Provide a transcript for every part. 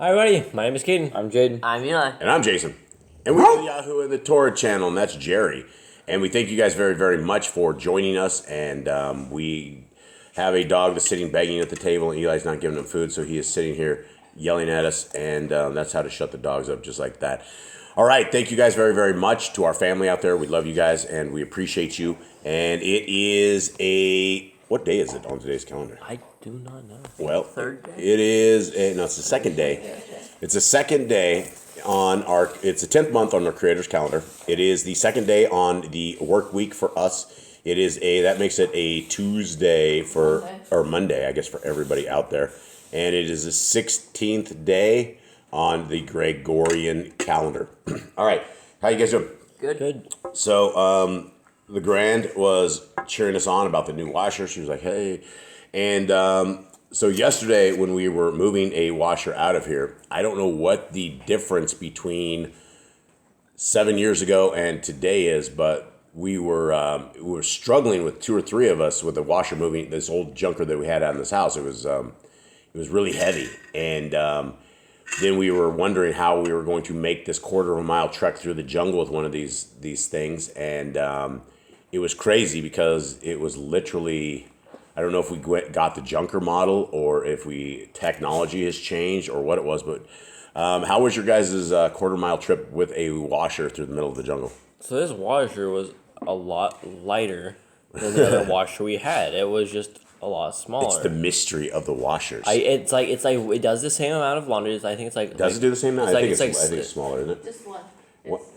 Hi everybody, my name is Caden. I'm Jaden. I'm Eli. And I'm Jason. And we're the Yahoo and the Torah channel, and that's Jerry. And we thank you guys very, very much for joining us. And we have a dog that's sitting begging at the table, and Eli's not giving him food, so he is sitting here yelling at us. And that's how to shut the dogs up, just like that. All right, thank you guys very, very much to our family out there. We love you guys, and we appreciate you. And it is what day is it on today's calendar? I do not know. Well, Third day? it is, no, it's the second day. It's the second day on it's the 10th month on our Creator's calendar. It is the second day on the work week for us. It is that makes it a Tuesday or Monday, I guess, for everybody out there. And it is the 16th day on the Gregorian calendar. All right, how you guys doing? Good. So, the Grand was cheering us on about the new washer. She was like, hey. And so yesterday when we were moving a washer out of here, I don't know what the difference between 7 years ago and today is, but we were struggling with two or three of us with the washer moving this old junker that we had out in this house. It was really heavy. And then we were wondering how we were going to make this quarter of a mile trek through the jungle with one of these things. And it was crazy because it was literally, I don't know if we got the junker model or if technology has changed or what it was, but how was your guys' quarter mile trip with a washer through the middle of the jungle? So this washer was a lot lighter than the other washer we had. It was just a lot smaller. It's the mystery of the washers. It's like it does the same amount of laundry. I think it's like. Does it do the same amount? I think it's it's smaller, isn't it? Just one.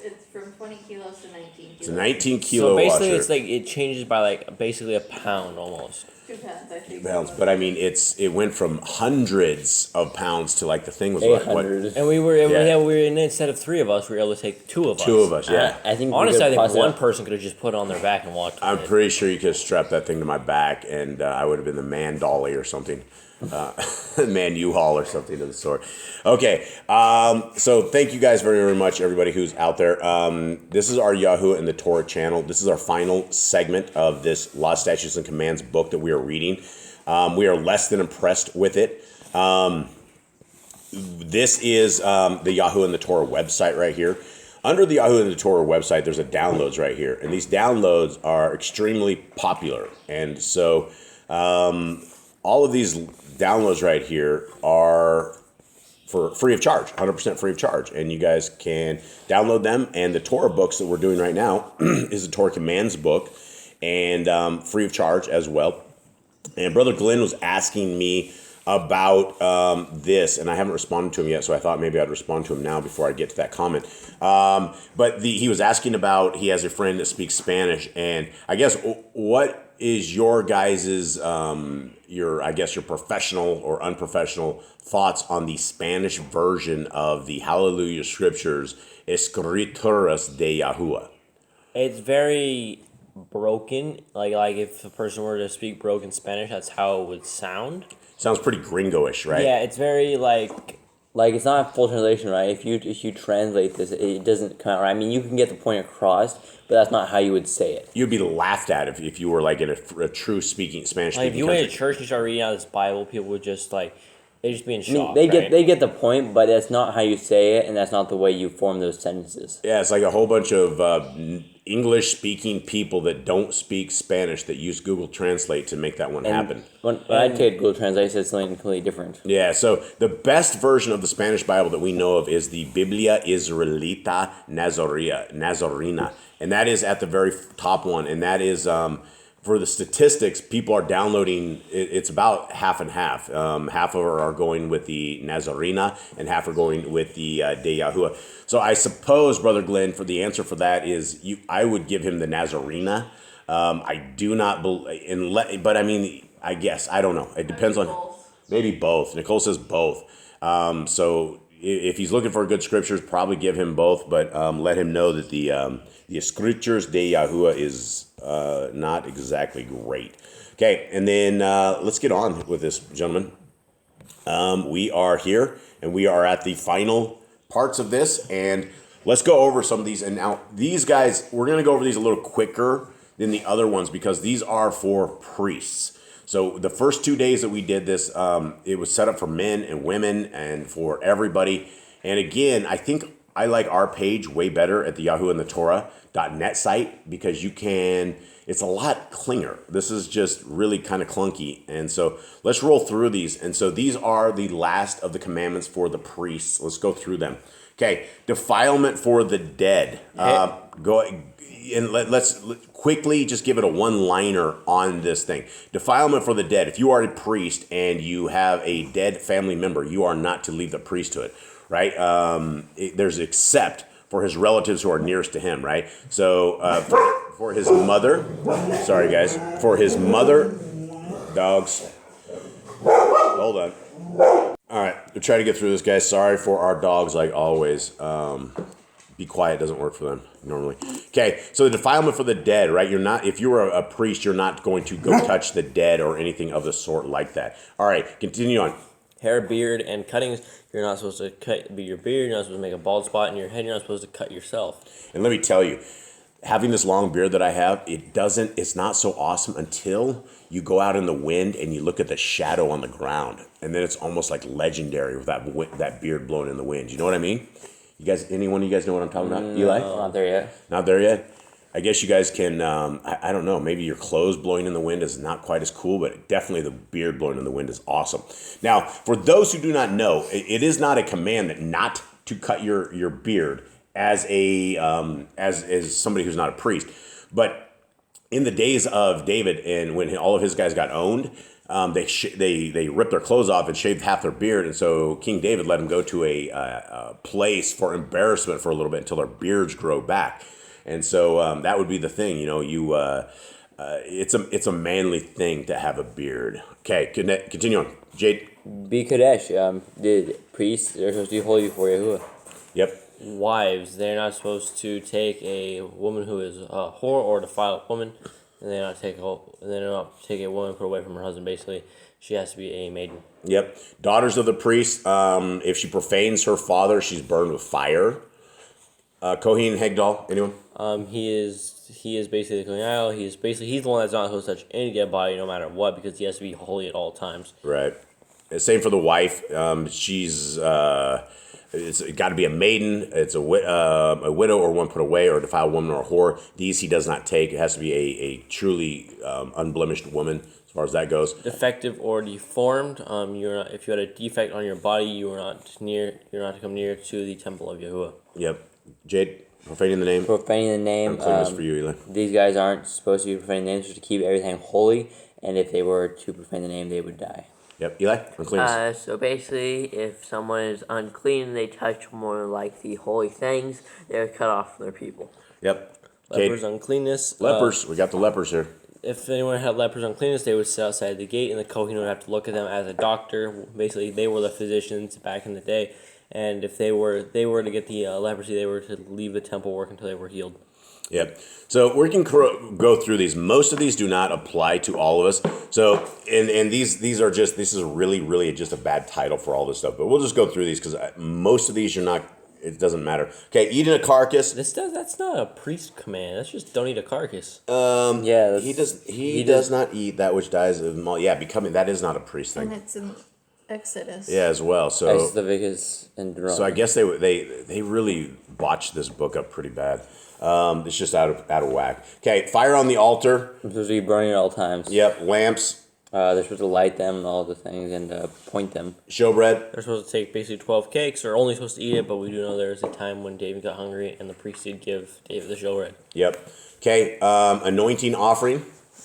It's from 20 kilos to 19 kilos. It's a 19 kilo So basically, washer. it's like it changes by like basically a pound almost. 2 pounds, I think. Pounds, but I mean, it went from hundreds of pounds to like the thing was 800. And we were in instead of 3 of us, we were able to take 2 of us. Two of us, yeah. I think Honestly, I think process- one person could have just put it on their back and walked. I'm with it. pretty sure you could have strapped that thing to my back, and I would have been the man dolly or something, man U-Haul or something of the sort. Okay, so thank you guys very, very much, everybody who's out there. This is our Yahoo and the Torah channel. This is our final segment of this Law, Statutes, and Commands book that we are reading. We are less than impressed with it. This is the Yahoo and the Torah website right here. Under the Yahoo and the Torah website, there's a downloads right here. And these downloads are extremely popular. And so all of these downloads right here are for free of charge, 100% free of charge. And you guys can download them. And the Torah books that we're doing right now is the Torah Commands book and free of charge as well. And Brother Glenn was asking me about this, and I haven't responded to him yet, so I thought maybe I'd respond to him now before I get to that comment. But he was asking about, he has a friend that speaks Spanish, and I guess what is your guys's, your professional or unprofessional thoughts on the Spanish version of the Hallelujah Scriptures, Escrituras de Yahuwah? It's very broken. Like if a person were to speak broken Spanish, that's how it would sound. Sounds pretty gringo-ish, right? Yeah, it's very like it's not a full translation, right? If you translate this, it doesn't come out right. I mean, you can get the point across, but that's not how you would say it. You'd be laughed at if you were like in a true Spanish speaking if you went country. to church and started reading out this Bible, people would just they'd just be in I mean, shock. they get the point, but that's not how you say it, and that's not the way you form those sentences. Yeah, it's like a whole bunch of English-speaking people that don't speak Spanish that use Google Translate to make that one happen. When I take Google Translate, it says something completely different. Yeah, so the best version of the Spanish Bible that we know of is the Biblia Israelita Nazarena. And that is at the very top one. And that is, for the statistics, people are downloading, it's about half and half. Half of are going with the Nazarena and half are going with the De Yahuwah. So I suppose, Brother Glenn, for the answer for that is, I would give him the Nazarena. I do not believe, but I mean, I guess, I don't know. It depends on, maybe both. Nicole says both. So if he's looking for good scriptures, probably give him both, but let him know that the Escrituras de Yahuwah is not exactly great. Okay, and then let's get on with this, gentlemen. We are here, and we are at the final parts of this, and let's go over some of these. And now these guys, we're going to go over these a little quicker than the other ones because these are for priests. So the first 2 days that we did this, it was set up for men and women and for everybody. And again, I think I like our page way better at the Yahoo and the Torah.net site because it's a lot cleaner. This is just really kind of clunky. And so let's roll through these. And so these are the last of the commandments for the priests. Let's go through them. Okay, defilement for the dead. Let's quickly just give it a one-liner on this thing. Defilement for the dead. If you are a priest and you have a dead family member, you are not to leave the priesthood, right? There's except for his relatives who are nearest to him, right? So for his mother, sorry guys, for his mother, dogs, hold on. All right, we'll try to get through this, guys. Sorry for our dogs, like always. Be quiet doesn't work for them normally. Okay, so the defilement for the dead, right? If you were a priest, you're not going to go touch the dead or anything of the sort like that. All right, continue on. Hair, beard, and cuttings. You're not supposed to cut your beard. You're not supposed to make a bald spot in your head. You're not supposed to cut yourself. And let me tell you, having this long beard that I have, it's not so awesome until you go out in the wind and you look at the shadow on the ground. And then it's almost like legendary with that beard blowing in the wind. You know what I mean? Anyone of you guys know what I'm talking about? Eli? Not there yet. Not there yet? I guess you guys can, I don't know, maybe your clothes blowing in the wind is not quite as cool, but definitely the beard blowing in the wind is awesome. Now, for those who do not know, it is not a command that not to cut your beard as as somebody who's not a priest. But in the days of David and when all of his guys got owned, they ripped their clothes off and shaved half their beard, and so King David let them go to a place for embarrassment for a little bit until their beards grow back. And so that would be the thing, it's a manly thing to have a beard. Okay, continue on, Jade. Be Kadesh. The priests, they're supposed to be holy before Yahuwah. Yep. Wives, they're not supposed to take a woman who is a whore or defiled woman, and they're not take a woman put away from her husband. Basically, she has to be a maiden. Yep. Daughters of the priest, if she profanes her father, she's burned with fire. Kohen Hegdal, anyone? He is basically the Kohen. He's the one that's not supposed to touch any dead body, no matter what, because he has to be holy at all times. Right. Same for the wife. She's it's got to be a maiden. It's a widow or one put away, or a defiled woman or a whore. These he does not take. It has to be a truly unblemished woman as far as that goes. Defective or deformed. If you had a defect on your body, you're not to come near to the temple of Yahuwah. Yep. Jade, profaning the name. Profaning the name. Uncleanness for you, Eli. These guys aren't supposed to be profaning names, just to keep everything holy. And if they were to profane the name, they would die. Yep. Eli, uncleanness. So basically, if someone is unclean and they touch more like the holy things, they're cut off from their people. Yep. Lepers, uncleanness. Lepers. We got the lepers here. If anyone had lepers, uncleanness, they would sit outside the gate, and the Kohen would have to look at them as a doctor. Basically, they were the physicians back in the day. And if they were to get the leprosy, they were to leave the temple work until they were healed. Yep. So we can go through these. Most of these do not apply to all of us. So and these are just, this is really just a bad title for all this stuff. But we'll just go through these because most of these you're not. It doesn't matter. Okay, eating a carcass. That's not a priest command. That's just don't eat a carcass. Yeah, he does not eat that which dies of maul. Yeah, that is not a priest thing. And it's in Exodus. Yeah, as well. So Leviticus and Deuteronomy. So I guess they really botched this book up pretty bad. It's just out of whack. Okay, fire on the altar. They're supposed to be burning at all times. Yep, lamps. They're supposed to light them and all the things and point them. Showbread. They're supposed to take basically 12 cakes. They're only supposed to eat it, but we do know there was a time when David got hungry and the priest did give David the showbread. Yep. Okay, anointing offering.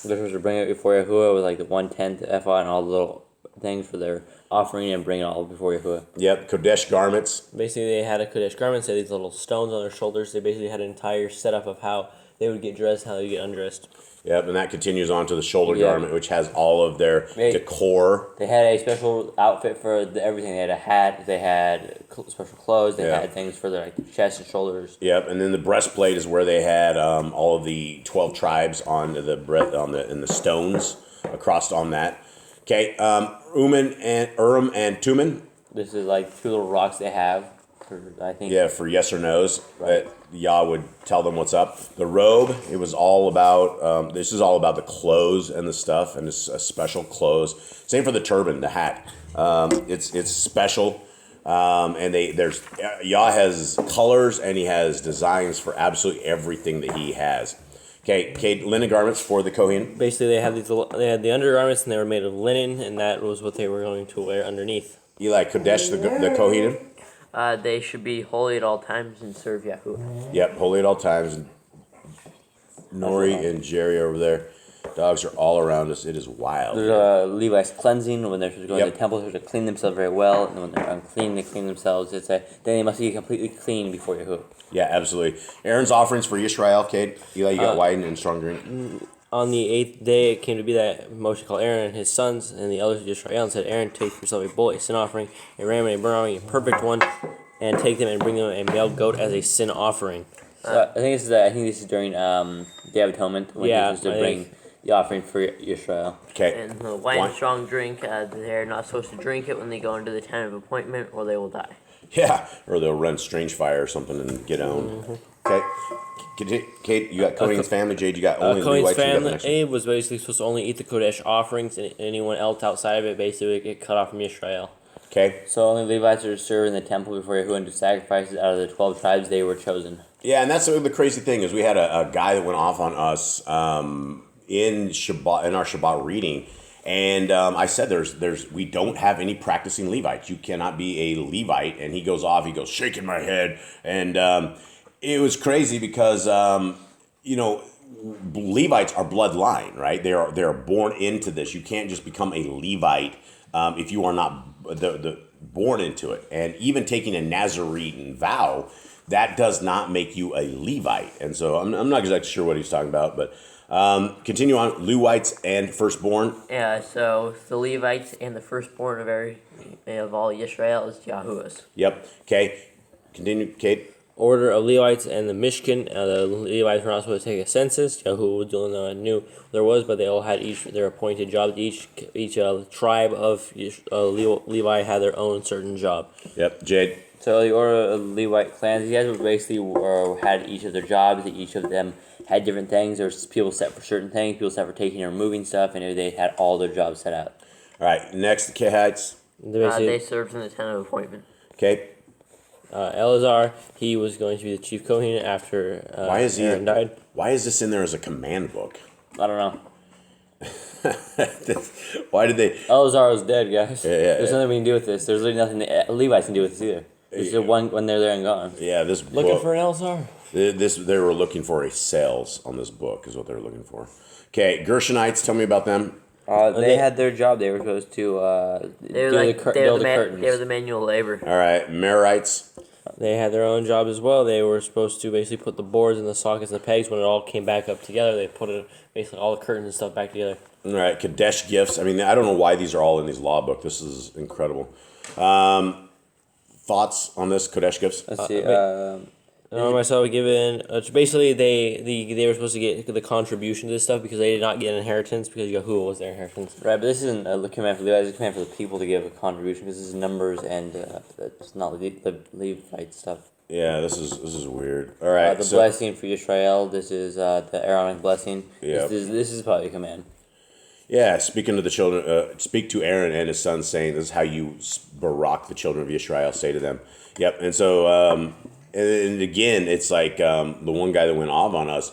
They're supposed to bring it before Yahuwah with like the 1/10 ephod and all the little things for their offering and bring it all before Yahuwah. Yep, Kodesh garments. Basically, they had a Kodesh garment. They had these little stones on their shoulders. They basically had an entire setup of how they would get dressed, how they would get undressed. Yep, and that continues on to the shoulder garment, which has all of their decor. They had a special outfit for everything. They had a hat. They had special clothes. They had things for their chest and shoulders. Yep, and then the breastplate is where they had all of the 12 tribes on the stones across on that. Okay, Urim and Tumim. This is like two little rocks they have. I think. Yeah, for yes or no's, that Yah would tell them what's up. The robe, it was all about. This is all about the clothes and the stuff, and it's a special clothes. Same for the turban, the hat. It's special, and there's Yah has colors and he has designs for absolutely everything that he has. Okay, linen garments for the Kohen. Basically, they had the undergarments, and they were made of linen, and that was what they were going to wear underneath. Eli Kodesh, the Kohen. They should be holy at all times and serve Yahuwah. Yep, holy at all times. Nori and Jerry over there. Dogs are all around us. It is wild. There's Levi's cleansing when they're supposed to go to Yep. the temple, they're supposed to clean themselves very well, and when they're unclean, they clean themselves. Then they must be completely clean before Yahuwah. Yeah, absolutely. Aaron's offerings for Yisrael, Kate. Eli, you got wine and strong drink. On the 8th day, it came to be that Moshe called Aaron and his sons and the elders of Israel and said, Aaron, take for yourself a bull, a sin offering, a ram, and a burnt offering, a perfect one, and take them and bring them a male goat as a sin offering. So I think this is during Day of Atonement when Yeah, they're supposed to bring the offering for Yisrael. Okay. And the wine and strong drink, they're not supposed to drink it when they go into the tent of appointment, or they will die. Yeah, or they'll run strange fire or something and get owned. Okay. Kate, you got Kohen's family. Jade, you got only Cohen's Levites. You got the family next one. Abe was basically supposed to only eat the Kodesh offerings, and anyone else outside of it basically would get cut off from Israel. Okay. So only Levites are to serve in the temple before Yahuwah and do sacrifices out of the 12 tribes they were chosen. Yeah, and that's the crazy thing is we had a guy that went off on us in Shabbat in our Shabbat reading, and I said we don't have any practicing Levites. You cannot be a Levite, and he goes off. He goes shaking my head, and it was crazy because Levites are bloodline, right? They're born into this. You can't just become a Levite if you are not born into it. And even taking a Nazarene vow, that does not make you a Levite. And so I'm not exactly sure what he's talking about, but continue on. Levites and firstborn. Yeah, so the Levites and the firstborn of all Yisrael is Yahuwah's. Yep. Okay. Continue, Kate. Order of Levites and the Mishkan. The Levites were not supposed to take a census. Yahuwah knew there was, but they all had each their appointed job. Each tribe of Levi had their own certain job. Yep. Jade. So the order of Levite clans, these guys were basically had each of their jobs. Each of them had different things. There was people set for certain things, people set for taking and removing stuff, and they had all their jobs set out. All right. Next, the Kehites. They served in the tent of appointment. Okay. Eleazar, he was going to be the chief Kohen after Aaron died. Why is this in there as a command book? I don't know. Why did they? Eleazar was dead, guys. Yeah, There's nothing we can do with this. There's really nothing Levites can do with this either. It's just one when they're there and gone. Yeah, this Looking book. for an Eleazar. They were looking for a sales on this book is what they were looking for. Okay, Gershonites, tell me about them. They had their job. They were supposed to build the curtains. They were the manual labor. All right, Merarites. They had their own job as well. They were supposed to basically put the boards and the sockets and the pegs. When it all came back up together, they put basically all the curtains and stuff back together. All right, Kadesh gifts. I mean, I don't know why these are all in these law book. This is incredible. Thoughts on this Kadesh gifts? Let's see. Myself given basically they were supposed to get the contribution to this stuff because they did not get an inheritance because Yahuwah was their inheritance. Right, but this isn't a command for Levites. It's a command for the people to give a contribution because this is Numbers and it's not the Levite stuff. Yeah, this is weird. All right, The blessing for Israel. This is the Aaronic blessing. Yeah. This is probably a command. Yeah, speaking to the children, speak to Aaron and his sons, saying, "This is how you barak the children of Israel." Say to them, "Yep." And so. And again, it's like the one guy that went off on us.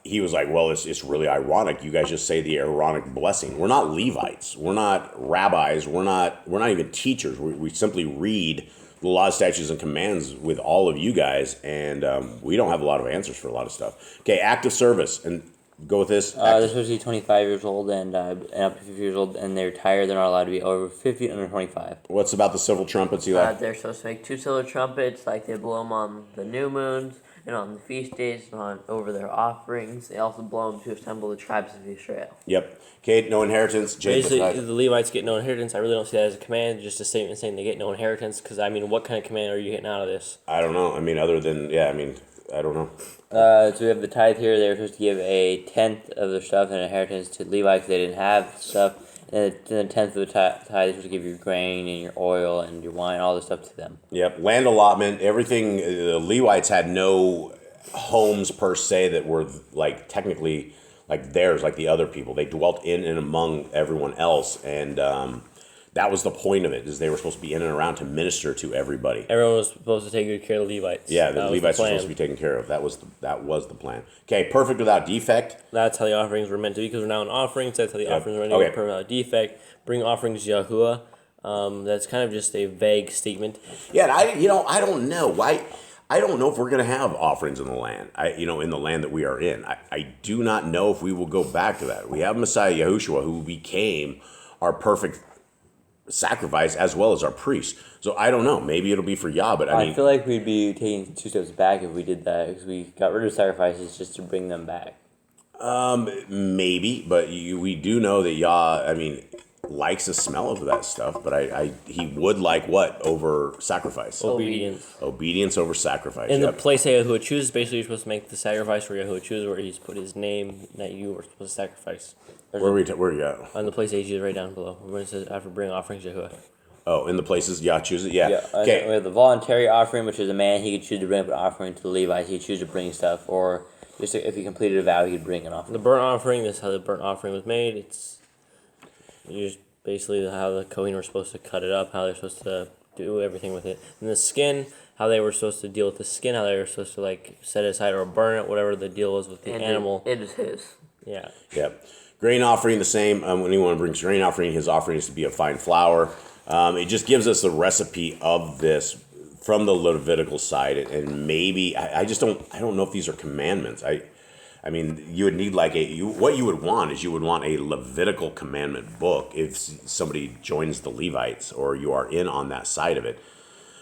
He was like, "Well, it's really ironic. You guys just say the Aaronic blessing. We're not Levites. We're not rabbis. We're not even teachers. We simply read the law, statutes, and commands with all of you guys, and we don't have a lot of answers for a lot of stuff." Okay, active service, and go with this. They're supposed to be 25 years old and up to 50 years old, and they're retired. They're not allowed to be over 50 under 25. What's about the silver trumpets, Eli? They're supposed to make 2 silver trumpets, like they blow them on the new moons and on the feast days and over their offerings. They also blow them to assemble the tribes of Israel. Yep. Kate, no inheritance. Jade, Basically, the Levites get no inheritance. I really don't see that as a command, just a statement saying they get no inheritance. Because I mean, what kind of command are you getting out of this? I don't know. I mean, other than I don't know. So we have the tithe here. They were supposed to give a tenth of their stuff in inheritance to Levites. They didn't have stuff. And the tenth of the tithe is to give your grain and your oil and your wine, all this stuff to them. Yep, land allotment, everything. The Levites had no homes per se that were like technically like theirs, like the other people. They dwelt in and among everyone else, and that was the point of it. Is they were supposed to be in and around to minister to everybody. Everyone was supposed to take good care of the Levites. Yeah, the That was Levites were plan. supposed to be taken care of. That was the plan. Okay, perfect without defect. That's how the offerings were meant to be, because we're now in offerings. That's how the Yep. offerings were meant to be, Okay. per without defect. Bring offerings to Yahuwah. That's kind of just a vague statement. Yeah, and I don't know why. I don't know if we're going to have offerings in the land. In the land that we are in. I do not know if we will go back to that. We have Messiah Yahushua, who became our perfect sacrifice as well as our priest. So I don't know. Maybe it'll be for Yah, but I mean, feel like we'd be taking 2 steps back if we did that, because we got rid of sacrifices just to bring them back. maybe. But we do know that Yah, likes the smell of that stuff. But he would like what over sacrifice? Obedience. Obedience over sacrifice. In the Yep. place that Yahuwah chooses, basically you're supposed to make the sacrifice where Yahuwah chooses, where he's put his name that you were supposed to sacrifice. Where are you at? On the place that he chooses right down below, where it says, after bring offerings to Yahuwah. Oh, in the places Yah chooses. Yeah. Yeah, and Okay. we have the voluntary offering, which is a man, he could choose to bring up an offering to the Levites, he could choose to bring stuff, or just if he completed a vow, he could bring an offering. The burnt offering, this is how the burnt offering was made. It's just basically how the Kohen were supposed to cut it up, how they're supposed to do everything with it. And the skin, how they were supposed to deal with the skin, how they were supposed to like set it aside or burn it, whatever the deal was with the And animal. it is his. Yeah. Yep. Grain offering, the same. When anyone brings grain offering, his offering is to be of fine flour. It just gives us the recipe of this from the Levitical side, and maybe I don't know if these are commandments. You would need what you would want is you would want a Levitical commandment book if somebody joins the Levites or you are in on that side of it.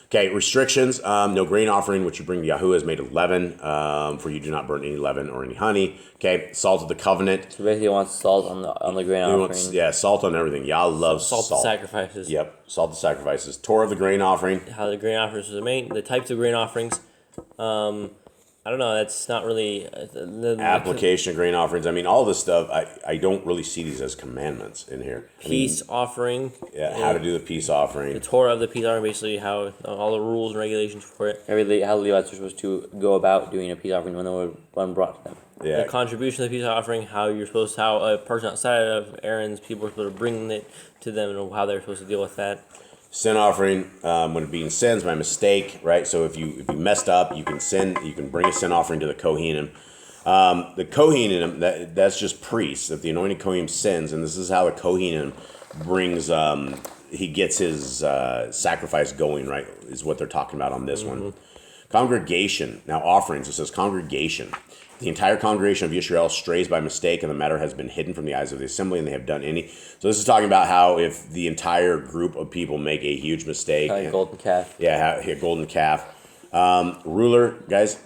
Okay, restrictions. No grain offering, which you bring to Yahuwah, is made of leaven. For you do not burn any leaven or any honey. Okay, salt of the covenant. So basically, he wants salt on the grain He offering. wants, salt on everything. Yah loves Salt salt. sacrifices. Yep, salt the sacrifices. Torah of the grain offering. How the grain offerings was made. The types of grain offerings. I don't know. That's not really Application of grain offerings. All this stuff, I don't really see these as commandments in here. peace offering. Yeah, how to do the peace offering. The Torah of the peace offering, basically how all the rules and regulations for it. How the Levites were supposed to go about doing a peace offering when they were one brought to them. Yeah, The contribution of the peace offering, how a person outside of Aaron's people are supposed to bring it to them, and how they're supposed to deal with that. sin offering when it being sins by mistake, right? So if you messed up, you can bring a sin offering to the Kohanim. The Kohanim, that's just priests. If the anointed Kohanim sins, and this is how the Kohanim brings, he gets his sacrifice going, right? Is what they're talking about on this one. Congregation. Now offerings. It says congregation. The entire congregation of Yisrael strays by mistake, and the matter has been hidden from the eyes of the assembly, and they have done any. So this is talking about how if the entire group of people make a huge mistake. Like golden calf. Yeah, a golden calf. Ruler, guys.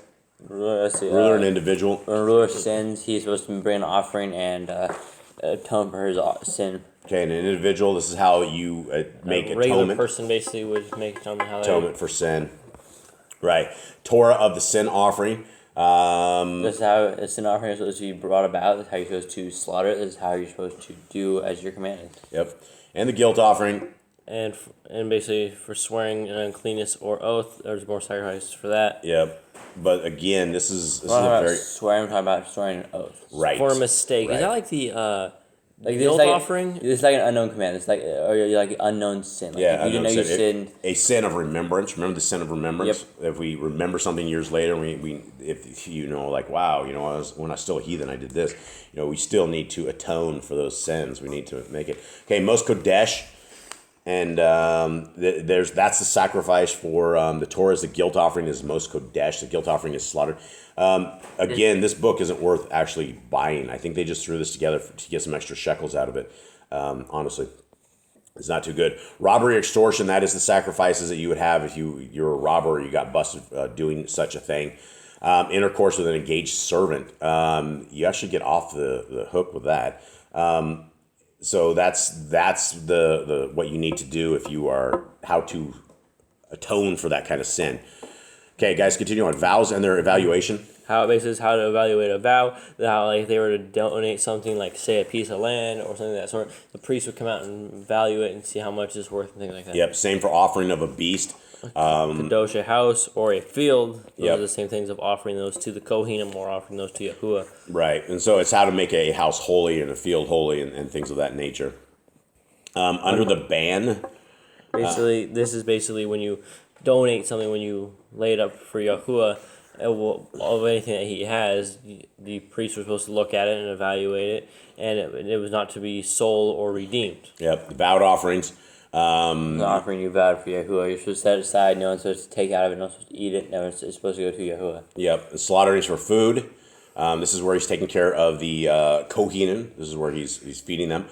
Let's see, Ruler and individual. When a ruler sins, he's supposed to bring an offering and atone for his sin. Okay, and an individual. This is how you make A regular atonement. person basically would make how Atonement for sin. Right. Torah of the sin offering. This is how a sin offering is supposed to be brought about. This is how you're supposed to slaughter it. This is how you're supposed to do as you're commanded. Yep. And the guilt offering. and basically for swearing an uncleanness or oath, there's more sacrifices for that. Yep. But again, this is a very swearing. I'm talking about swearing an oath. right For a mistake. Right. Is that like the Like guilt it's like, offering? It's like an unknown command. It's like like unknown sin. Like Yeah, if you didn't know you sinned. A sin of remembrance. Remember the sin of remembrance. If we remember something years later, if wow, when I was still a heathen, I did this. We still need to atone for those sins. We need to make it okay. Most kodesh, and that's the sacrifice for the Torah. Is the guilt offering is most kodesh. The guilt offering is slaughtered. Again, this book isn't worth actually buying. I think they just threw this together to get some extra shekels out of it. Honestly, it's not too good. Robbery, extortion, that is the sacrifices that you would have if you're a robber or you got busted doing such a thing. Intercourse with an engaged servant. You actually get off the hook with that. So that's the what you need to do if you are how to atone for that kind of sin. Okay, guys, continue on. Vows and their evaluation. how basically is how to evaluate a vow. How like if they were to donate something like say a piece of land or something of that sort, the priest would come out and value it and see how much it's worth and things like that. Yep. Same for offering of a beast. Kadosh, a house or a field. Those Yep. are the same things of offering those to the Kohanim or offering those to Yahuwah. Right. And so it's how to make a house holy and a field holy and things of that nature. Under the ban. Basically, this is basically when you donate something, when you lay it up for Yahuwah, of anything that he has, the priest was supposed to look at it and evaluate it, and it was not to be sold or redeemed. Yep. The vowed offerings. The offering you vowed for Yahuwah, you're supposed to set it aside. No one's supposed to take out of it. No one's supposed to eat it. No one's supposed to go to Yahuwah. Yep. The slaughterings for food. This is where he's taking care of the Kohanim. This is where he's feeding them.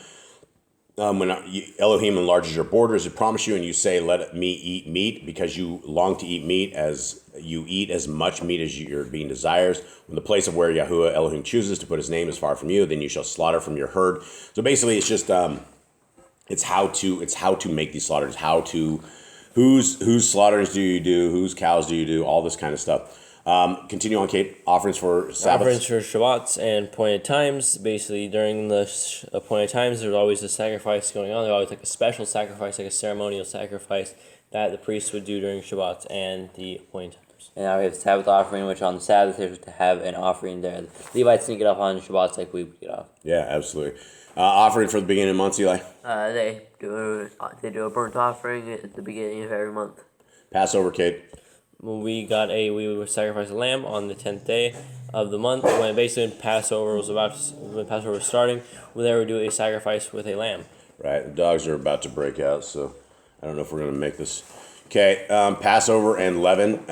When Elohim enlarges your borders, he promise you, and you say, "Let me eat meat," because you long to eat meat, as you eat as much meat as your being desires. When the place of where Yahuwah Elohim chooses to put His name is far from you, then you shall slaughter from your herd. So basically, it's just it's how to make these slaughters, whose slaughterings do you do, whose cows do you do, all this kind of stuff. Continue on, Kate. Offerings for Sabbaths. Offerings for Shabbats and appointed times. Basically, during the appointed times, there's always a sacrifice going on. There's always like a special sacrifice, like a ceremonial sacrifice that the priest would do during Shabbats and the appointed times. And now we have the Sabbath offering, which on the Sabbath there's to have an offering there. The Levites didn't get off on Shabbats like we would get off. Yeah, absolutely. Offering for the beginning of months, Eli. They do a burnt offering at the beginning of every month. Passover, Kate. When we would sacrifice a lamb on the 10th day of the month. When Passover was starting, they would do a sacrifice with a lamb. Right. The dogs are about to break out, so I don't know if we're going to make this. Okay. Passover and leaven.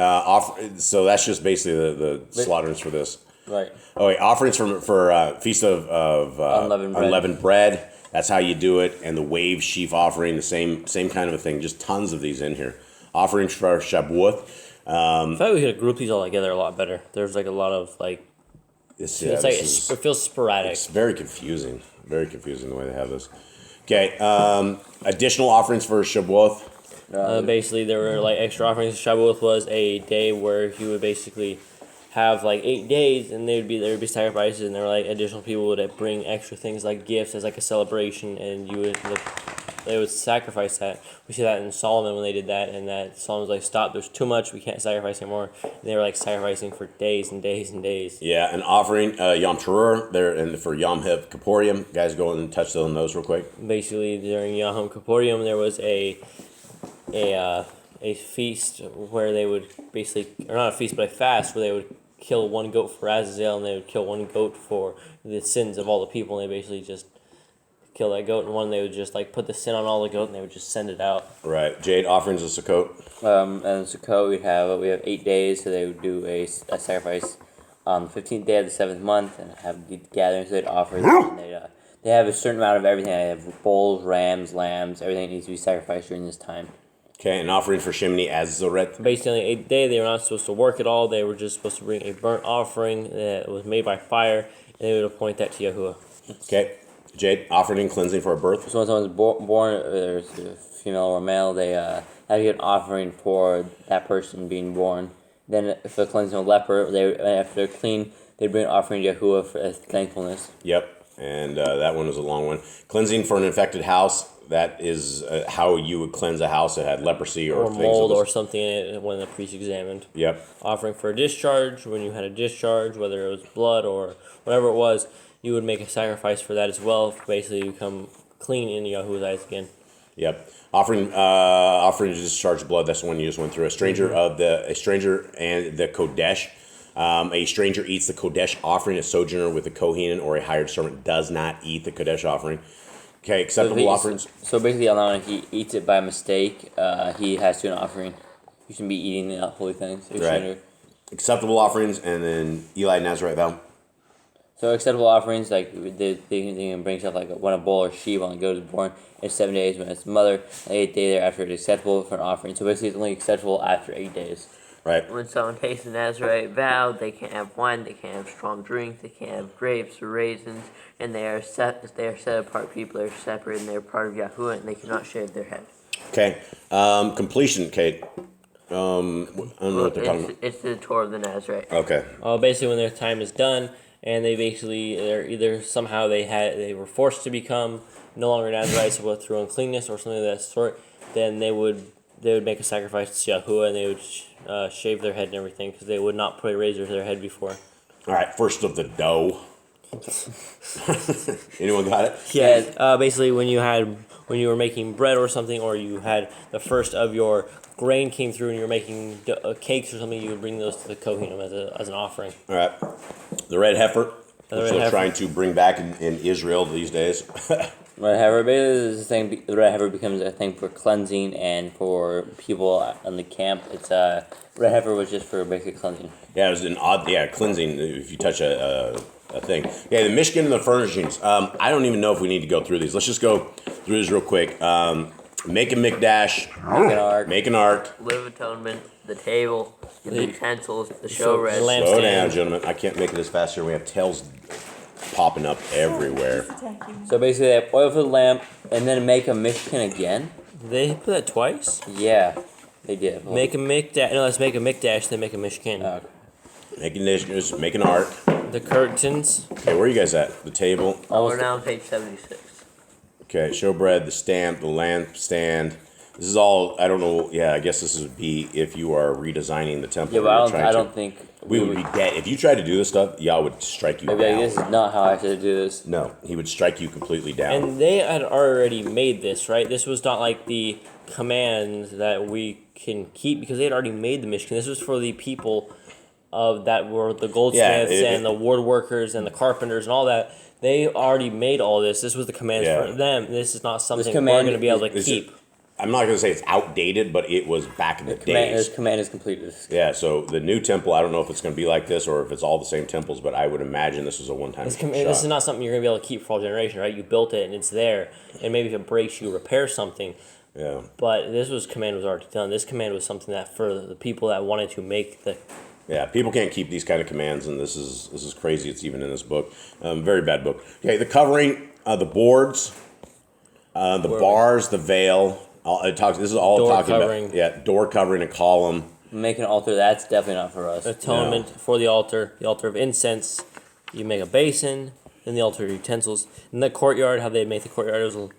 So that's just basically the slaughterings for this. Right. Oh, wait. Offerings for Feast of Unleavened bread. That's how you do it. And the wave sheaf offering, the same kind of a thing. Just tons of these in here. Offerings for Shavuot. I thought we could group these all together a lot better. There's like a lot of like. It feels sporadic. It's very confusing. Very confusing the way they have this. Okay. Additional offerings for Shavuot. Basically, there were like extra offerings. Shavuot was a day where he would basically have like 8 days, and there would be sacrifices, and there were like additional people would bring extra things like gifts as like a celebration, and they would sacrifice that. We see that in Solomon when they did that, and that Solomon was like, "Stop! There's too much. We can't sacrifice anymore." And they were like sacrificing for days and days and days. Yeah, an offering Yom Teruah there, and for Yom Kippuriim. Guys, go and touch on those real quick. Basically, during Yom Kippuriim, there was a feast where they would basically, or not a feast, but a fast where they would kill one goat for Azazel, and they would kill one goat for the sins of all the people, and they basically just kill that goat, and one they would just like put the sin on all the goat, and they would just send it out. Right. Jade, offerings of Sukkot. And Sukkot we have 8 days, so they would do a sacrifice on the 15th day of the 7th month, and have the gatherings. So they'd offer. And they have a certain amount of everything. They have bulls, rams, lambs, everything needs to be sacrificed during this time. Okay, an offering for Shemini Azoret. Basically, on the 8th day, they were not supposed to work at all. They were just supposed to bring a burnt offering that was made by fire, and they would appoint that to Yahuwah. Okay. Jade, offering and cleansing for a birth. So when someone's born, there's a female or male, they have to get an offering for that person being born. Then if they're cleansing a leper, after they're clean, they bring an offering to Yahuwah for thankfulness. Yep, and that one was a long one. Cleansing for an infected house. That is how you would cleanse a house that had leprosy or things mold or something in it when the priest examined. Yep. Offering for a discharge, when you had a discharge, whether it was blood or whatever it was, you would make a sacrifice for that as well. Basically, you become clean in Yahuwah's eyes again. Yep. Offering to discharge blood. That's the one you just went through. A stranger and the Kodesh. A stranger eats the Kodesh offering. A sojourner with a Kohen or a hired servant does not eat the Kodesh offering. Okay, acceptable offerings. So basically, when he eats it by mistake, he has to do an offering. You shouldn't be eating the holy things. Right. Acceptable offerings, and then Eli Nazarite vow. So acceptable offerings, like they can bring stuff like when a bull or sheep when a goat is born. It's 7 days when it's mother. The 8th day thereafter it's acceptable for an offering. So basically, it's only acceptable after 8 days. Right. When someone takes the Nazarite vow, they can't have wine, they can't have strong drink, they can't have grapes or raisins, and they are set apart people. They're separate, and they're part of Yahuwah, and they cannot shave their head. Okay. Completion, Kate. I don't know what they're talking about. It's the Torah of the Nazarite. Okay. Basically, when their time is done, and they're either somehow they were forced to become no longer Nazarites through uncleanness or something of that sort, then they would make a sacrifice to Yahuwah, and they would shave their head and everything, because they would not put a razor to their head before. All right. First of the dough. Anyone got it? Yeah. Basically, when you were making bread or something, or you had the first of your grain came through, and you were making cakes or something, you would bring those to the Kohanim as an offering. All right. The red heifer. The Which red they're heifer. trying to bring back in Israel these days. Red heifer basically is a thing. The red heifer becomes a thing for cleansing, and for people in the camp, it's red heifer was just for basic cleansing. Yeah, it was an odd, cleansing if you touch a thing. Yeah, the Mishkan and the furnishings. I don't even know if we need to go through these. Let's just go through this real quick. Make a mikdash. Make an ark. Make an ark. Live atonement, the table, the utensils, the So, showbread. lamp- Slow Lampstand. down, gentlemen. I can't make it this fast here. We have tails popping up everywhere. So basically, they have oil for the lamp, and then make a mishkan again. They put that twice. Yeah, they did. Make a mikdash. No, let's make a mikdash. Then make a mishkan. Okay. Make an dish, make an ark. The curtains. Okay, where are you guys at? The table. We're now on page 76. Okay, showbread, the stamp, the lampstand. This is all, I don't know, yeah, I guess this would be if you are redesigning the temple. Yeah, or but you're trying I to- don't think We would be dead. If you tried to do this stuff, y'all would strike you Maybe down. this is not how I should do this. No, he would strike you completely down. And they had already made this, right? This was not like the command that we can keep, because they had already made the Mishkan. This was for the people of that were the goldsmiths and the woodworkers and the carpenters and all that. They already made all this. This was the commands Yeah. for them. This is not something we're command going to be able to is- keep. I'm not going to say it's outdated, but it was back in the This days. command is completed. Yeah, so the new temple, I don't know if it's going to be like this or if it's all the same temples, but I would imagine this was a one-time This shot. is not something you're going to be able to keep for all generation, right? You built it and it's there, and maybe if it breaks, you repair something. Yeah. But this command was already done. This command was something that for the people that wanted to make the. Yeah, people can't keep these kind of commands, and this is crazy. It's even in this book. Very bad book. Okay, the covering, the boards, the bars, the veil. This is all Door talking covering. about. Yeah, door covering, a column. Make an altar, that's definitely not for us. Atonement for the altar of incense. You make a basin, then the altar of utensils. In the courtyard, how they make the courtyard was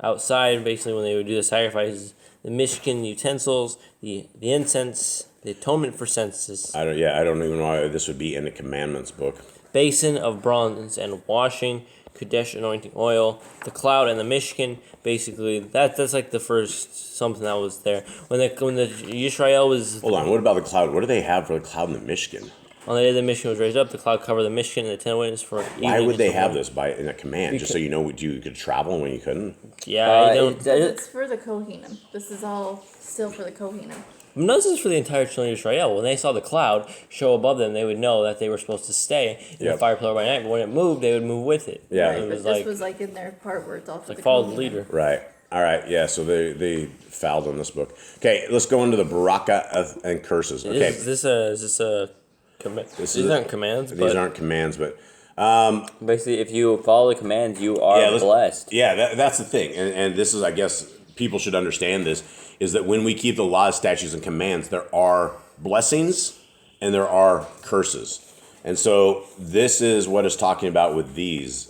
outside, basically when they would do the sacrifices. The Mishkan utensils, the incense, the atonement for senses. I don't even know why this would be in the commandments book. Basin of bronze and washing, Kadesh anointing oil, the cloud and the Mishkan. Basically, that's like the first something that was there. When the Yisrael was Hold on, what about the cloud? What do they have for the cloud in the Mishkan? on the day the Mishkan was raised up, the cloud covered the Mishkan and the 10 witnesses for Why evening would they and have morning. this in a command? Just so you know, you could travel when you couldn't? Yeah, I don't. It's for the Kohanim. This is all still for the Kohanim. No, this is for the entire children of Israel. When they saw the cloud show above them, they would know that they were supposed to stay in the Yep. fire pillar by night. But when it moved, they would move with it. Yeah. Right, it but was this like was like in their part where it's all for the follow the Kohanim. leader. Right. All right. Yeah. So they fouled on this book. Okay. Let's go into the baraka and curses. Okay. Is this a command? These aren't commands. These But aren't commands, but Basically, if you follow the commands, you are blessed. Yeah, that's the thing, and this is, I guess, people should understand this, is that when we keep the laws, statutes, and commands, there are blessings and there are curses, and so this is what it's talking about with these.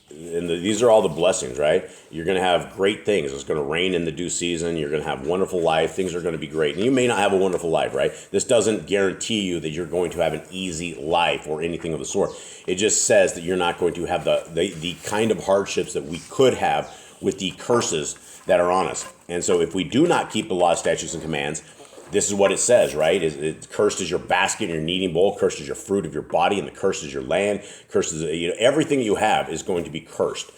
These are all the blessings, right? You're going to have great things. It's going to rain in the due season. You're going to have wonderful life. Things are going to be great. And you may not have a wonderful life, right? This doesn't guarantee you that you're going to have an easy life or anything of the sort. It just says that you're not going to have the kind of hardships that we could have with the curses that are on us. And so if we do not keep the law, statutes, and commands, this is what it says, right? Cursed is your basket and your kneading bowl. Cursed is your fruit of your body, and the cursed is your land. Cursed is everything you have is going to be cursed,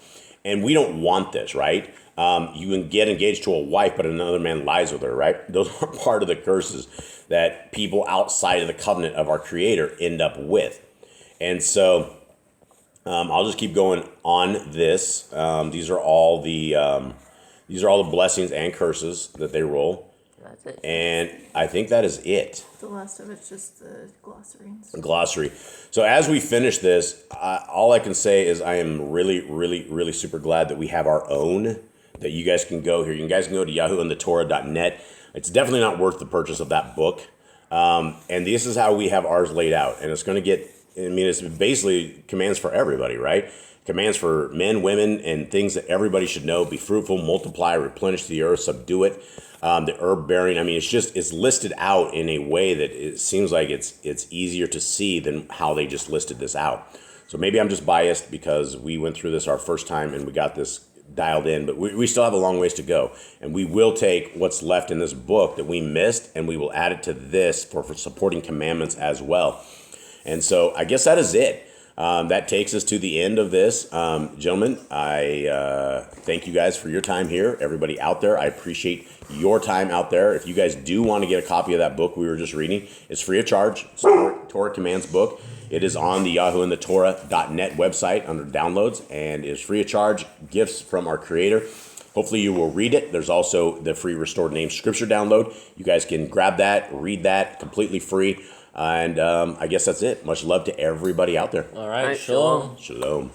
and we don't want this, right? You can get engaged to a wife, but another man lies with her, right? Those are part of the curses that people outside of the covenant of our Creator end up with, and so I'll just keep going on this. These are all the blessings and curses that they roll. That's it. And I think that is it. The last of it's just the glossaries. Glossary. So as we finish this, all I can say is I am really, really, really super glad that we have our own that you guys can go here. You guys can go to YHWH.net. It's definitely not worth the purchase of that book. And this is how we have ours laid out. And it's going to get, I mean, it's basically commands for everybody, right? Commands for men, women, and things that everybody should know. Be fruitful, multiply, replenish the earth, subdue it. The herb bearing, I mean, it's listed out in a way that it seems like it's easier to see than how they just listed this out. So maybe I'm just biased because we went through this our first time and we got this dialed in, but we still have a long ways to go. And we will take what's left in this book that we missed and we will add it to this for supporting commandments as well. And so I guess that is it. That takes us to the end of this. Gentlemen, I thank you guys for your time here. Everybody out there, I appreciate your time out there. If you guys do want to get a copy of that book we were just reading, it's free of charge. It's Torah Commands book. It is on the YHWH.net website under downloads and is free of charge. Gifts from our Creator. Hopefully you will read it. There's also the free Restored Name Scripture download. You guys can grab that, read that, completely free. And I guess that's it. Much love to everybody out there. All right, shalom. Shalom.